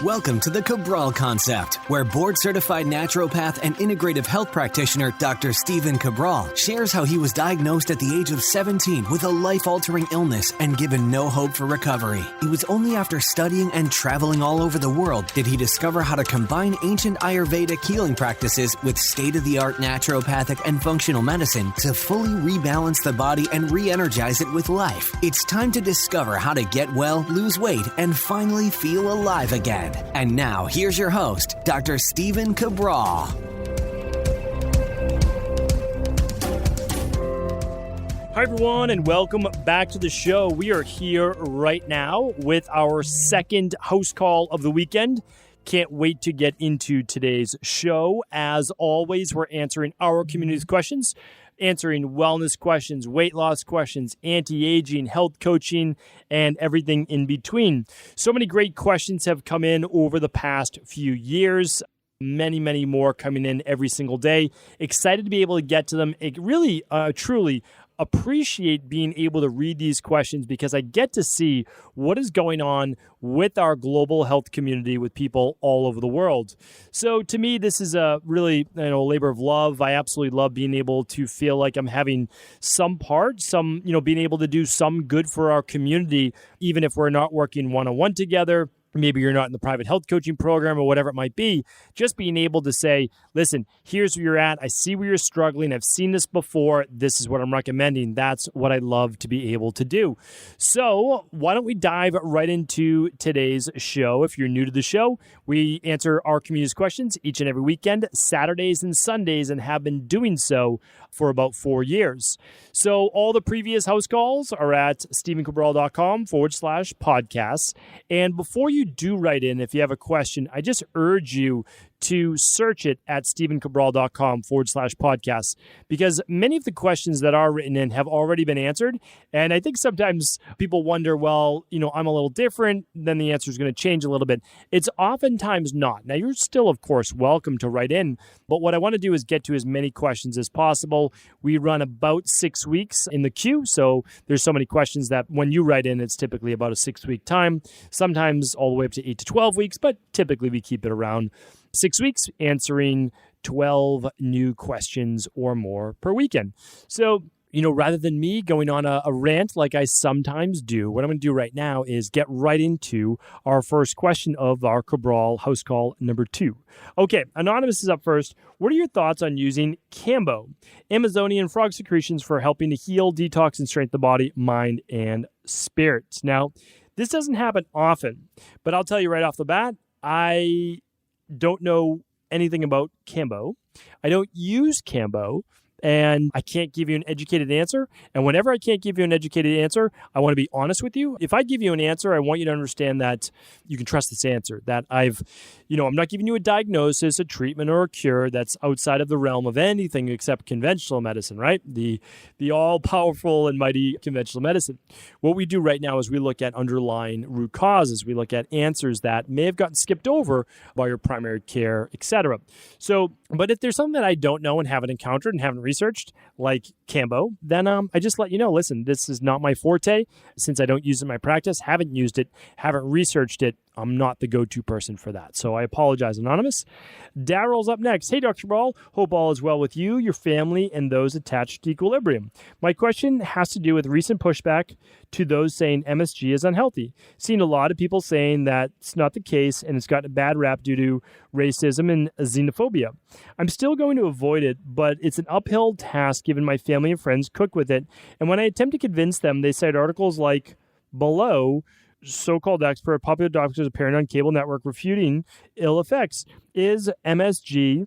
Welcome to the Cabral Concept, where board-certified naturopath and integrative health practitioner Dr. Stephen Cabral shares how he was diagnosed at the age of 17 with a life-altering illness and given no hope for recovery. It was only after studying and traveling all over the world did he discover how to combine ancient Ayurvedic healing practices with state-of-the-art naturopathic and functional medicine to fully rebalance the body and re-energize it with life. It's time to discover how to get well, lose weight, and finally feel alive again. And now, here's your host, Dr. Stephen Cabral. Hi, everyone, and welcome back to the show. We are here right now with our second house call of the weekend. Can't wait to get into today's show. As always, we're answering our community's questions, answering wellness questions, weight loss questions, anti-aging, health coaching, and everything in between. So many great questions have come in over the past few years. Many more coming in every single day. Excited to be able to get to them. It really, truly appreciate being able to read these questions because I get to see what is going on with our global health community with people all over the world. So to me, this is a really labor of love. I absolutely love being able to feel like I'm having some part, being able to do some good for our community, even if we're not working one-on-one together. Maybe you're not in the private health coaching program or whatever it might be. Just being able to say, listen, here's where you're at. I see where you're struggling. I've seen this before. This is what I'm recommending. That's what I love to be able to do. So why don't we dive right into today's show? If you're new to the show, we answer our community's questions each and every weekend, Saturdays and Sundays, and have been doing so for about 4 years. So all the previous house calls are at stephencabral.com/podcasts. And before you do write in, if you have a question, I just urge you to search it at stephencabral.com/podcasts, because many of the questions that are written in have already been answered. And I think sometimes people wonder, well, I'm a little different, then the answer is going to change a little bit. It's oftentimes not. Now, you're still, of course, welcome to write in, but what I want to do is get to as many questions as possible. We run about 6 weeks in the queue, so there's so many questions that when you write in, it's typically about a 6-week time, sometimes all the way up to 8 to 12 weeks, but typically we keep it around 6 weeks, answering 12 new questions or more per weekend. So, rather than me going on a rant like I sometimes do, what I'm going to do right now is get right into our first question of our Cabral house call number 2. Okay, Anonymous is up first. What are your thoughts on using Kambo, Amazonian frog secretions, for helping to heal, detox, and strengthen the body, mind, and spirit? Now, this doesn't happen often, but I'll tell you right off the bat, I don't know anything about Kambo. I don't use Kambo, and I can't give you an educated answer. And whenever I can't give you an educated answer, I want to be honest with you. If I give you an answer, I want you to understand that you can trust this answer, that I'm not giving you a diagnosis, a treatment, or a cure that's outside of the realm of anything except conventional medicine, right? The all-powerful and mighty conventional medicine. What we do right now is we look at underlying root causes. We look at answers that may have gotten skipped over by your primary care, etc. So, but if there's something that I don't know and haven't encountered and haven't researched, like Kambo, then I just let you know, listen, this is not my forte. Since I don't use it in my practice, haven't used it, haven't researched it, I'm not the go-to person for that. So I apologize, Anonymous. Darrel's up next. Hey, Dr. Ball. Hope all is well with you, your family, and those attached to Equilibrium. My question has to do with recent pushback to those saying MSG is unhealthy. Seen a lot of people saying that it's not the case and it's gotten a bad rap due to racism and xenophobia. I'm still going to avoid it, but it's an uphill task given my family and friends cook with it. And when I attempt to convince them, they cite articles like below, so-called expert, popular doctors appearing on cable network refuting ill effects. Is MSG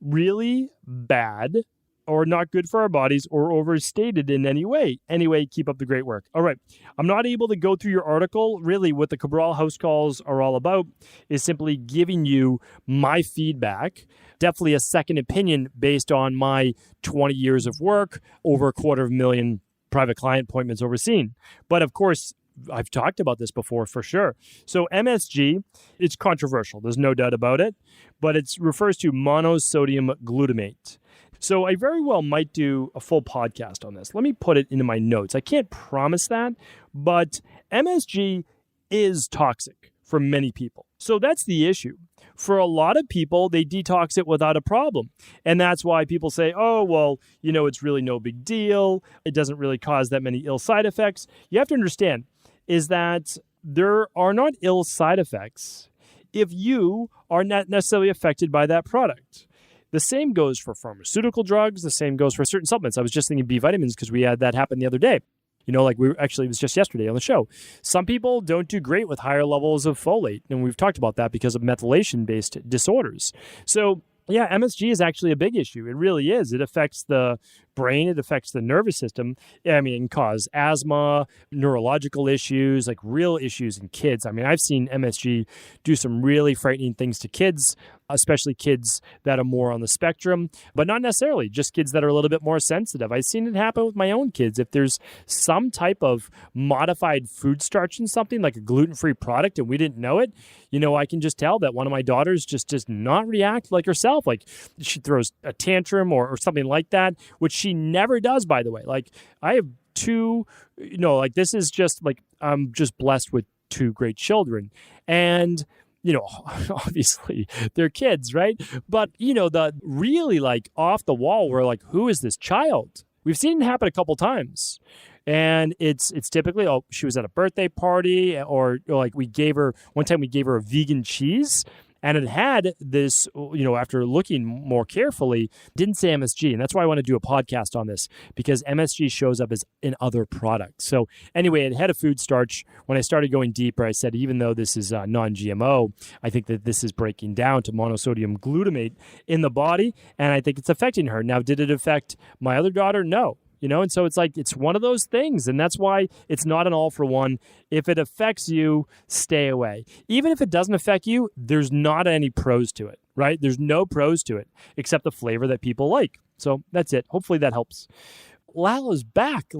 really bad or not good for our bodies or overstated in any way? Anyway, keep up the great work. All right. I'm not able to go through your article. Really, what the Cabral house calls are all about is simply giving you my feedback, definitely a second opinion based on my 20 years of work, over 250,000 private client appointments overseen. But of course, I've talked about this before for sure. So MSG, it's controversial. There's no doubt about it, but it refers to monosodium glutamate. So I very well might do a full podcast on this. Let me put it into my notes. I can't promise that, but MSG is toxic for many people. So that's the issue. For a lot of people, they detox it without a problem. And that's why people say, oh, well, it's really no big deal. It doesn't really cause that many ill side effects. You have to understand is that there are not ill side effects if you are not necessarily affected by that product. The same goes for pharmaceutical drugs. The same goes for certain supplements. I was just thinking B vitamins because we had that happen the other day. It was just yesterday on the show. Some people don't do great with higher levels of folate. And we've talked about that because of methylation-based disorders. So yeah, MSG is actually a big issue. It really is. It affects the brain. It affects the nervous system. I mean, it can cause asthma, neurological issues, like real issues in kids. I mean, I've seen MSG do some really frightening things to kids, especially kids that are more on the spectrum, but not necessarily, just kids that are a little bit more sensitive. I've seen it happen with my own kids. If there's some type of modified food starch in something, like a gluten-free product, and we didn't know it, I can just tell that one of my daughters just does not react like herself. Like she throws a tantrum or something like that, which she never does, by the way. Like I have two, this is just like, I'm just blessed with two great children. And obviously they're kids, right? But, the really like off the wall, we're like, who is this child? We've seen it happen a couple times. And it's typically, she was at a birthday party or like one time we gave her a vegan cheese. And it had this, after looking more carefully, didn't say MSG. And that's why I want to do a podcast on this, because MSG shows up as in other products. So anyway, it had a food starch. When I started going deeper, I said, even though this is non-GMO, I think that this is breaking down to monosodium glutamate in the body. And I think it's affecting her. Now, did it affect my other daughter? No. And so it's one of those things. And that's why it's not an all for one. If it affects you, stay away. Even if it doesn't affect you, there's not any pros to it, right? There's no pros to it except the flavor that people like. So that's it. Hopefully that helps. Lal is back.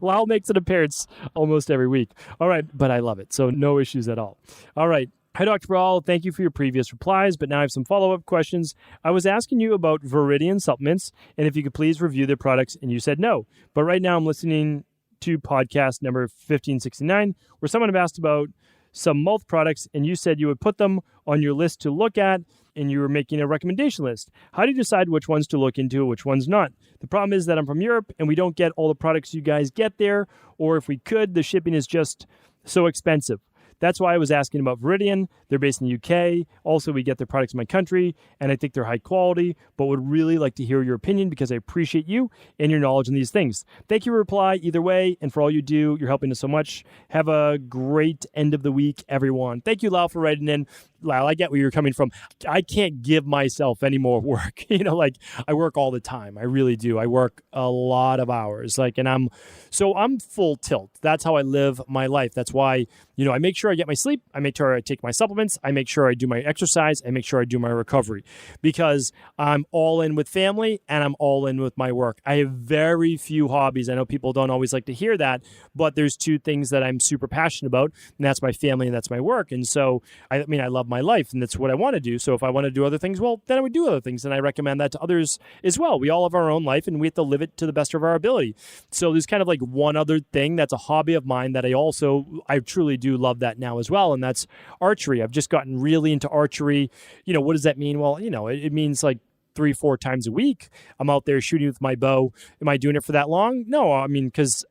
Lal makes an appearance almost every week. All right, but I love it. So no issues at all. All right. Hi, Dr. Cabral. Thank you for your previous replies, but now I have some follow-up questions. I was asking you about Viridian supplements, and if you could please review their products, and you said no. But right now I'm listening to podcast number 1569, where someone had asked about some mouth products, and you said you would put them on your list to look at, and you were making a recommendation list. How do you decide which ones to look into, which ones not? The problem is that I'm from Europe, and we don't get all the products you guys get there, or if we could, the shipping is just so expensive. That's why I was asking about Viridian. They're based in the UK. Also, we get their products in my country, and I think they're high quality, but would really like to hear your opinion because I appreciate you and your knowledge in these things. Thank you for your reply either way, and for all you do. You're helping us so much. Have a great end of the week, everyone. Thank you, Lau, for writing in. Lau, I get where you're coming from. I can't give myself any more work. I work all the time. I really do. I work a lot of hours. And I'm full tilt. That's how I live my life. That's why, I make sure I get my sleep. I make sure I take my supplements. I make sure I do my exercise. I make sure I do my recovery because I'm all in with family and I'm all in with my work. I have very few hobbies. I know people don't always like to hear that, but there's two things that I'm super passionate about, and that's my family and that's my work. And so, I love my life and that's what I want to do. So if I want to do other things, well, then I would do other things. And I recommend that to others as well. We all have our own life and we have to live it to the best of our ability. So there's kind of like one other thing that's a hobby of mine that I truly do love that now as well. And that's archery. I've just gotten really into archery. What does that mean? Well, it means like 3-4 times a week. I'm out there shooting with my bow. Am I doing it for that long? No, because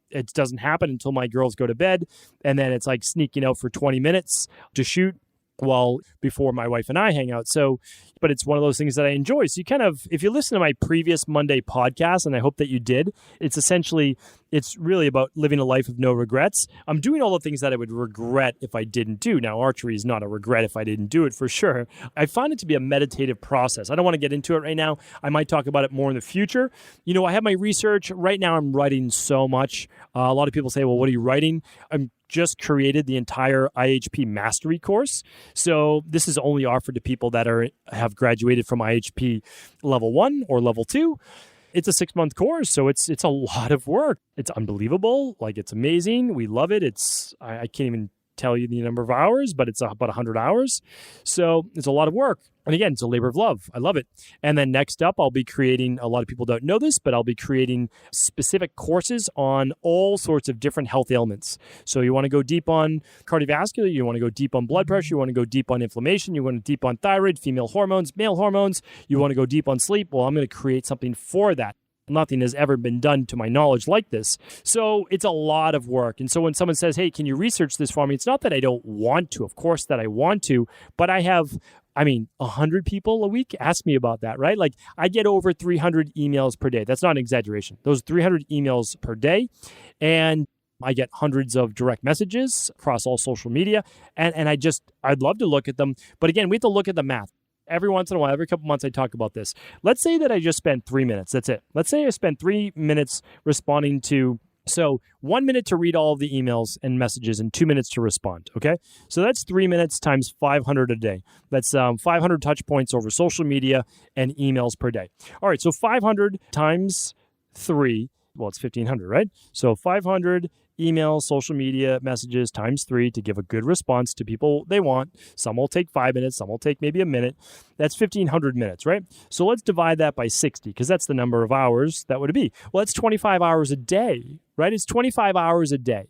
it doesn't happen until my girls go to bed. And then it's like sneaking out for 20 minutes to shoot before my wife and I hang out. So, but it's one of those things that I enjoy. So if you listen to my previous Monday podcast, and I hope that you did, it's really about living a life of no regrets. I'm doing all the things that I would regret if I didn't do. Now, archery is not a regret if I didn't do it for sure. I find it to be a meditative process. I don't want to get into it right now. I might talk about it more in the future. I have my research. Right now, I'm writing so much. A lot of people say, well, what are you writing? I'm just created the entire IHP mastery course. So this is only offered to people that have graduated from IHP level 1 or level 2. It's a 6-month course, so it's a lot of work. It's unbelievable. It's amazing. We love it. I can't even tell you the number of hours, but it's about 100 hours. So it's a lot of work. And again, it's a labor of love. I love it. And then next up, I'll be creating, a lot of people don't know this, but I'll be creating specific courses on all sorts of different health ailments. So you want to go deep on cardiovascular, you want to go deep on blood pressure, you want to go deep on inflammation, you want to go deep on thyroid, female hormones, male hormones, you want to go deep on sleep. Well, I'm going to create something for that. Nothing has ever been done to my knowledge like this. So it's a lot of work. And so when someone says, hey, can you research this for me? It's not that I don't want to. Of course that I want to, but I have 100 people a week ask me about that, right? Like I get over 300 emails per day. That's not an exaggeration. Those 300 emails per day. And I get hundreds of direct messages across all social media. And I'd love to look at them. But again, we have to look at the math. Every once in a while, every couple months, I talk about this. Let's say that I just spent 3 minutes. That's it. Let's say I spent 3 minutes responding to, so 1 minute to read all of the emails and messages and 2 minutes to respond. Okay. So that's 3 minutes times 500 a day. That's 500 touch points over social media and emails per day. All right. So 500 times 3, well, it's 1,500, right? So 500 emails, social media messages times 3 to give a good response to people they want. Some will take 5 minutes, some will take maybe a minute. That's 1,500 minutes, right? So let's divide that by 60 because that's the number of hours that would be. Well, it's 25 hours a day, right? It's 25 hours a day.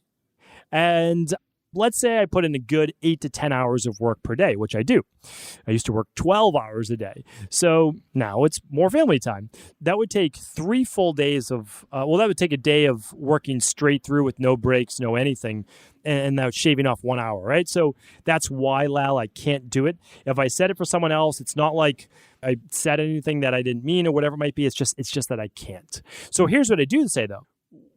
And let's say I put in a good 8 to 10 hours of work per day, which I do. I used to work 12 hours a day. So now it's more family time. That would take 3 full days of, that would take a day of working straight through with no breaks, no anything. And that was shaving off 1 hour, right? So that's why, Lal, I can't do it. If I said it for someone else, it's not like I said anything that I didn't mean or whatever it might be. It's just that I can't. So here's what I do say though.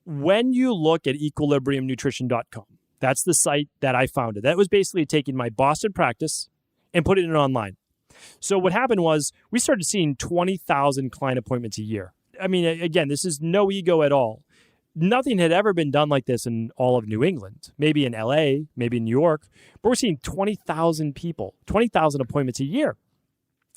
When you look at equilibriumnutrition.com, that's the site that I founded. That was basically taking my Boston practice and putting it online. So what happened was we started seeing 20,000 client appointments a year. I mean, again, this is no ego at all. Nothing had ever been done like this in all of New England, maybe in LA, maybe in New York, but we're seeing 20,000 people, 20,000 appointments a year.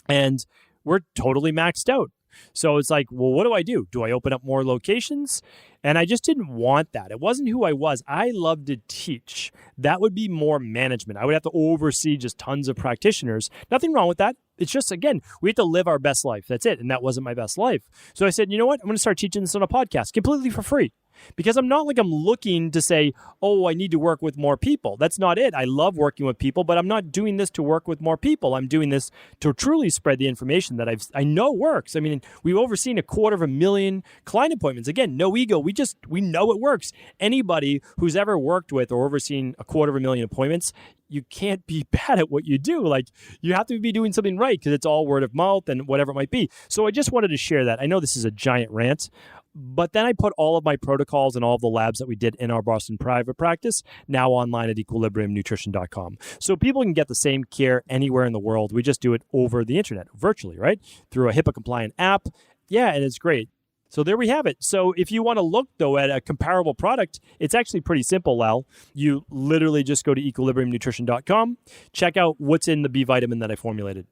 And we're totally maxed out. So it's like, well, what do I do? Do I open up more locations? And I just didn't want that. It wasn't who I was. I love to teach. That would be more management. I would have to oversee just tons of practitioners. Nothing wrong with that. It's just, again, we have to live our best life. That's it. And that wasn't my best life. So I said, you know what? I'm going to start teaching this on a podcast completely for free. Because I'm not like I'm looking to say, oh, I need to work with more people. That's not it. I love working with people, but I'm not doing this to work with more people. I'm doing this to truly spread the information that I know works. I mean, we've overseen 250,000 client appointments. Again, no ego. We know it works. Anybody who's ever worked with or overseen 250,000 appointments, you can't be bad at what you do. Like, you have to be doing something right because it's all word of mouth and whatever it might be. So I just wanted to share that. I know this is a giant rant, but then I put all of my protocols and all of the labs that we did in our Boston private practice now online at equilibriumnutrition.com. So people can get the same care anywhere in the world. We just do it over the internet, virtually, right? Through a HIPAA-compliant app. Yeah, and it's great. So there we have it. So if you want to look, though, at a comparable product, it's actually pretty simple, Lal. You literally just go to equilibriumnutrition.com, check out what's in the B vitamin that I formulated.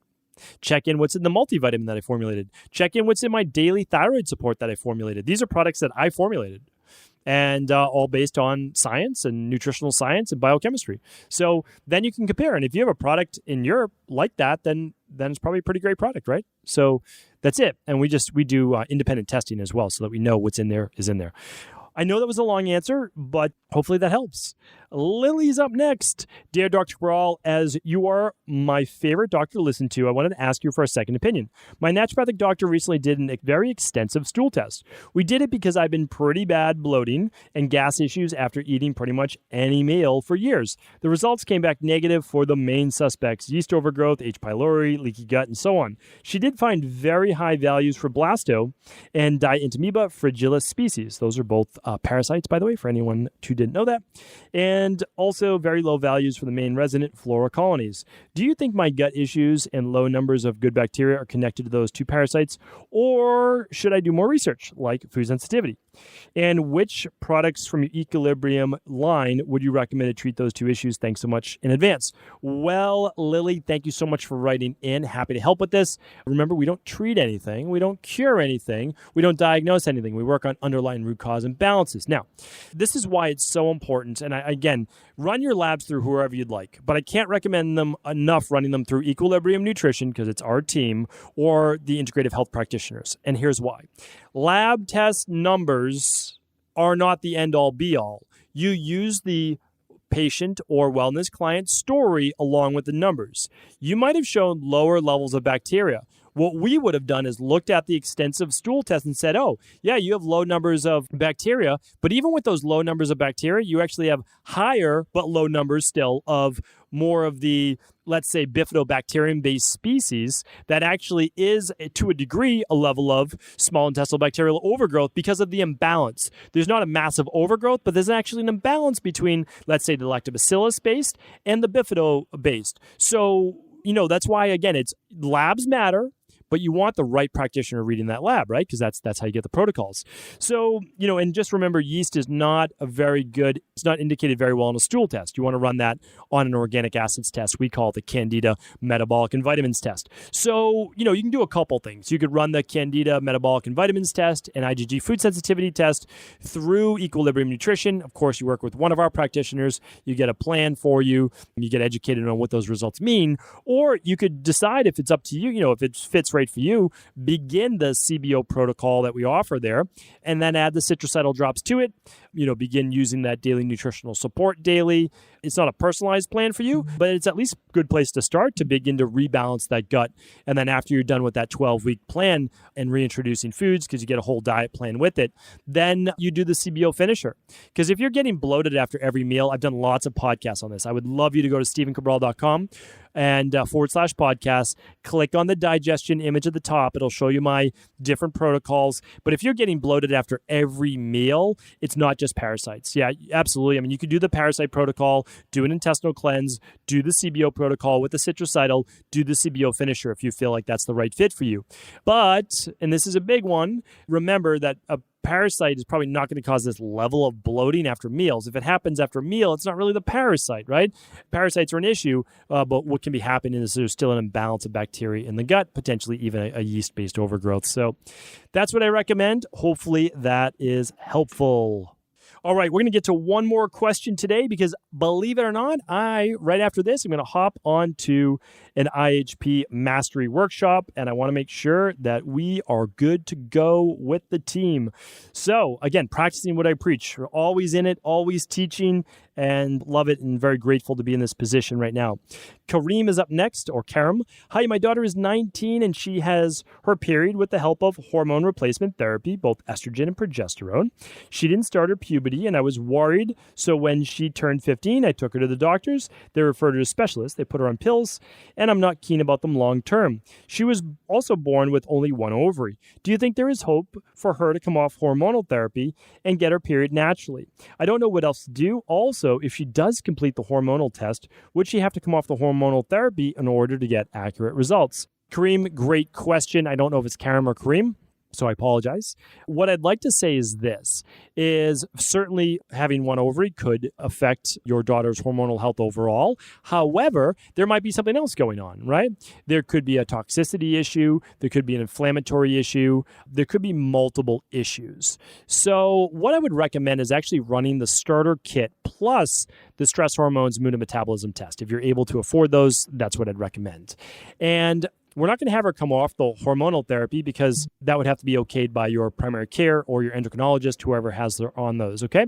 Check in what's in the multivitamin that I formulated. Check in what's in my daily thyroid support that I formulated. These are products that I formulated and all based on science and nutritional science and biochemistry. So then you can compare. And if you have a product in Europe like that, then it's probably a pretty great product, right? So that's it. And we do independent testing as well so that we know what's in there is in there. I know that was a long answer, but hopefully that helps. Lily's up next. Dear Dr. Cabral, as you are my favorite doctor to listen to, I wanted to ask you for a second opinion. My naturopathic doctor recently did a very extensive stool test. We did it because I've been pretty bad bloating and gas issues after eating pretty much any meal for years. The results came back negative for the main suspects: yeast overgrowth, H. pylori, leaky gut, and so on. She did find very high values for blasto and Dientamoeba fragilis species. Those are both parasites, by the way, for anyone who didn't know that. And also very low values for the main resident flora colonies. Do you think my gut issues and low numbers of good bacteria are connected to those two parasites, or should I do more research, like food sensitivity? And which products from your Equilibrium line would you recommend to treat those two issues? Thanks so much in advance. Well, Lily, thank you so much for writing in. Happy to help with this. Remember, we don't treat anything. We don't cure anything. We don't diagnose anything. We work on underlying root cause imbalances. Now, this is why it's so important. And again, run your labs through whoever you'd like, but I can't recommend them enough running them through Equilibrium Nutrition because it's our team, or the integrative health practitioners. And here's why. Lab test numbers are not the end-all be-all. You use the patient or wellness client story along with the numbers. You might have shown lower levels of bacteria. What we would have done is looked at the extensive stool test and said, oh, yeah, you have low numbers of bacteria, but even with those low numbers of bacteria, you actually have higher but low numbers still of more of the, let's say, bifidobacterium-based species that actually is, to a degree, a level of small intestinal bacterial overgrowth because of the imbalance. There's not a massive overgrowth, but there's actually an imbalance between, let's say, the lactobacillus-based and the bifido-based. So, that's why, again, it's labs matter, but you want the right practitioner reading that lab, right? Because that's how you get the protocols. So, and just remember, yeast is not it's not indicated very well on a stool test. You want to run that on an organic acids test. We call it the Candida metabolic and vitamins test. So, you can do a couple things. You could run the Candida metabolic and vitamins test and IgG food sensitivity test through Equilibrium Nutrition. Of course, you work with one of our practitioners. You get a plan for you. You get educated on what those results mean. Or you could decide, if it's up to you, if it fits right for you, begin the CBO protocol that we offer there, and then add the citricidal drops to it. Begin using that daily nutritional support daily. It's not a personalized plan for you, but it's at least a good place to start to begin to rebalance that gut. And then after you're done with that 12-week plan and reintroducing foods, because you get a whole diet plan with it, then you do the CBO finisher. Because if you're getting bloated after every meal, I've done lots of podcasts on this. I would love you to go to stevencabral.com and /podcast, click on the digestion image at the top. It'll show you my different protocols. But if you're getting bloated after every meal, it's not just parasites. Yeah, absolutely. I mean, you could do the parasite protocol, do an intestinal cleanse, do the CBO protocol with the citricidal, do the CBO finisher if you feel like that's the right fit for you. But, and this is a big one, remember that a parasite is probably not going to cause this level of bloating after meals. If it happens after a meal, it's not really the parasite, right? Parasites are an issue, but what can be happening is there's still an imbalance of bacteria in the gut, potentially even a yeast-based overgrowth. So that's what I recommend. Hopefully that is helpful. All right, we're going to get to one more question today because, believe it or not, right after this, I'm going to hop on to an IHP mastery workshop, and I want to make sure that we are good to go with the team. So, again, practicing what I preach. We're always in it, always teaching, and love it, and very grateful to be in this position right now. Kareem is up next, or Karim. Hi, my daughter is 19, and she has her period with the help of hormone replacement therapy, both estrogen and progesterone. She didn't start her puberty, and I was worried. So when she turned 15, I took her to the doctors. They referred her to specialists. They put her on pills, and I'm not keen about them long term. She was also born with only one ovary. Do you think there is hope for her to come off hormonal therapy and get her period naturally? I don't know what else to do. Also, if she does complete the hormonal test, would she have to come off the hormonal therapy in order to get accurate results? Kareem, great question. I don't know if it's Karim or Kareem, so I apologize. What I'd like to say is this, is certainly having one ovary could affect your daughter's hormonal health overall. However, there might be something else going on, right? There could be a toxicity issue. There could be an inflammatory issue. There could be multiple issues. So what I would recommend is actually running the starter kit plus the stress hormones mood and metabolism test. If you're able to afford those, that's what I'd recommend. And we're not going to have her come off the hormonal therapy because that would have to be okayed by your primary care or your endocrinologist, whoever has her on those, okay?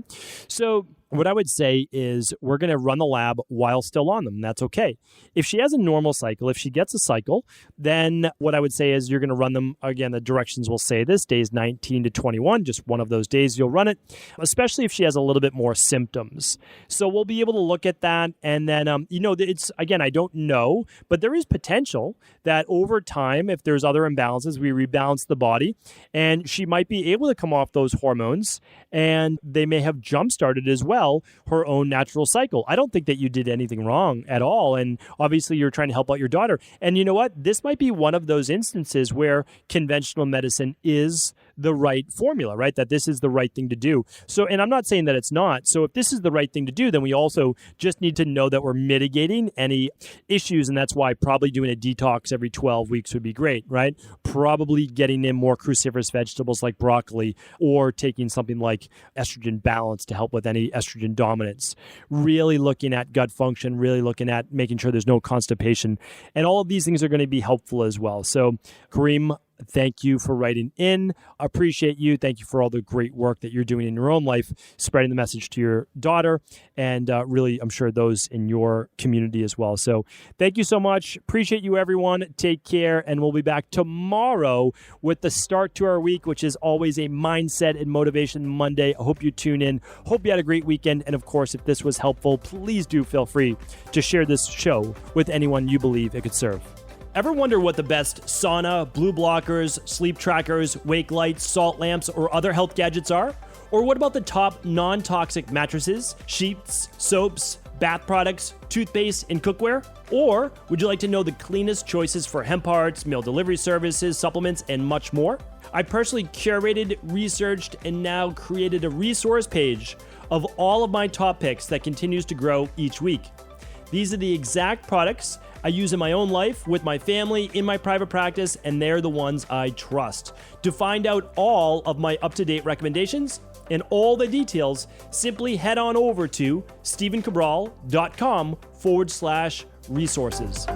So what I would say is we're going to run the lab while still on them. That's okay. If she has a normal cycle, if she gets a cycle, then what I would say is you're going to run them, again, the directions will say this, days 19 to 21, just one of those days you'll run it, especially if she has a little bit more symptoms. So we'll be able to look at that. And then, it's, again, I don't know, but there is potential that over time, if there's other imbalances, we rebalance the body and she might be able to come off those hormones and they may have jump-started as well her own natural cycle. I don't think that you did anything wrong at all. And obviously you're trying to help out your daughter. And you know what? This might be one of those instances where conventional medicine is the right formula, right? That this is the right thing to do. So, and I'm not saying that it's not. So if this is the right thing to do, then we also just need to know that we're mitigating any issues. And that's why probably doing a detox every 12 weeks would be great, right? Probably getting in more cruciferous vegetables like broccoli, or taking something like estrogen balance to help with any estrogen dominance. Really looking at gut function, really looking at making sure there's no constipation. And all of these things are going to be helpful as well. So Kareem, thank you for writing in. Appreciate you. Thank you for all the great work that you're doing in your own life, spreading the message to your daughter, and really, I'm sure those in your community as well. So thank you so much. Appreciate you, everyone. Take care, and we'll be back tomorrow with the start to our week, which is always a Mindset and Motivation Monday. I hope you tune in. Hope you had a great weekend. And of course, if this was helpful, please do feel free to share this show with anyone you believe it could serve. Ever wonder what the best sauna, blue blockers, sleep trackers, wake lights, salt lamps, or other health gadgets are? Or what about the top non-toxic mattresses, sheets, soaps, bath products, toothpaste, and cookware? Or would you like to know the cleanest choices for hemp hearts, meal delivery services, supplements, and much more? I personally curated, researched, and now created a resource page of all of my top picks that continues to grow each week. These are the exact products I use in my own life, with my family, in my private practice, and they're the ones I trust. To find out all of my up-to-date recommendations and all the details, simply head on over to stephencabral.com/resources.